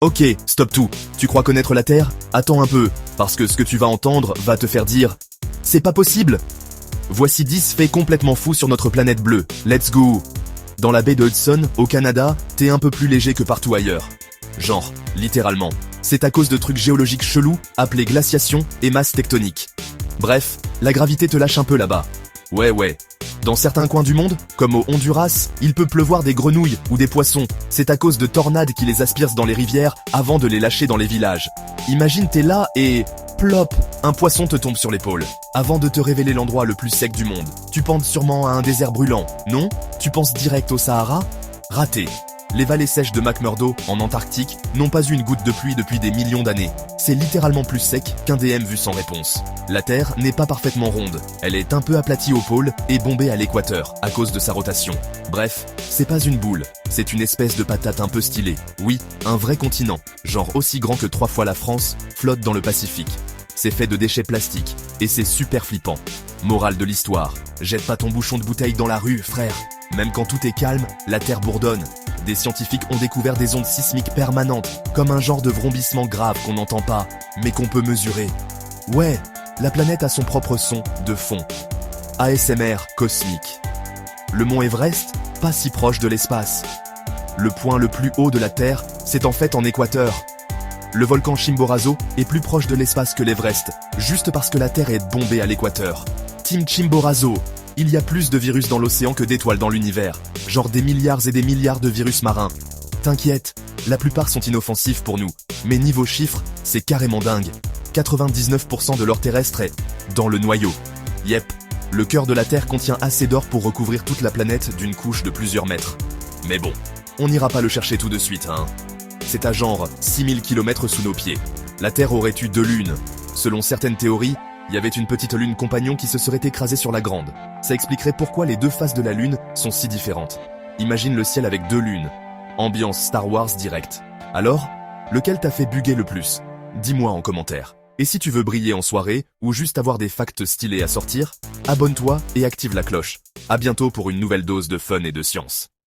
Ok, stop tout. Tu crois connaître la Terre? Attends un peu, parce que ce que tu vas entendre va te faire dire « C'est pas possible !» Voici 10 faits complètement fous sur notre planète bleue. Let's go! Dans la baie de Hudson, au Canada, t'es un peu plus léger que partout ailleurs. Genre, littéralement. C'est à cause de trucs géologiques chelous, appelés glaciation et masse tectonique. Bref, la gravité te lâche un peu là-bas. Ouais. Dans certains coins du monde, comme au Honduras, il peut pleuvoir des grenouilles ou des poissons. C'est à cause de tornades qui les aspirent dans les rivières avant de les lâcher dans les villages. Imagine t'es là et... plop, un poisson te tombe sur l'épaule. Avant de te révéler l'endroit le plus sec du monde, tu penses sûrement à un désert brûlant, non? Tu penses direct au Sahara? Raté. Les vallées sèches de McMurdo, en Antarctique, n'ont pas eu une goutte de pluie depuis des millions d'années. C'est littéralement plus sec qu'un DM vu sans réponse. La Terre n'est pas parfaitement ronde. Elle est un peu aplatie au pôle et bombée à l'équateur, à cause de sa rotation. Bref, c'est pas une boule, c'est une espèce de patate un peu stylée. Oui, un vrai continent, genre aussi grand que 3 fois la France, flotte dans le Pacifique. C'est fait de déchets plastiques, et c'est super flippant. Morale de l'histoire, jette pas ton bouchon de bouteille dans la rue, frère. Même quand tout est calme, la Terre bourdonne. Des scientifiques ont découvert des ondes sismiques permanentes, comme un genre de vrombissement grave qu'on n'entend pas, mais qu'on peut mesurer. Ouais, la planète a son propre son, de fond. ASMR cosmique. Le mont Everest, pas si proche de l'espace. Le point le plus haut de la Terre, c'est en fait en équateur. Le volcan Chimborazo est plus proche de l'espace que l'Everest, juste parce que la Terre est bombée à l'équateur. Team Chimborazo. Il y a plus de virus dans l'océan que d'étoiles dans l'univers, genre des milliards et des milliards de virus marins. T'inquiète, la plupart sont inoffensifs pour nous, mais niveau chiffres, c'est carrément dingue. 99% de l'or terrestre est dans le noyau. Yep, le cœur de la Terre contient assez d'or pour recouvrir toute la planète d'une couche de plusieurs mètres. Mais bon, on n'ira pas le chercher tout de suite, hein. C'est à genre 6000 km sous nos pieds. La Terre aurait eu 2 lunes. Selon certaines théories, il y avait une petite lune compagnon qui se serait écrasée sur la grande. Ça expliquerait pourquoi les 2 faces de la lune sont si différentes. Imagine le ciel avec 2 lunes. Ambiance Star Wars direct. Alors, lequel t'a fait bugger le plus? Dis-moi en commentaire. Et si tu veux briller en soirée, ou juste avoir des facts stylés à sortir, abonne-toi et active la cloche. À bientôt pour une nouvelle dose de fun et de science.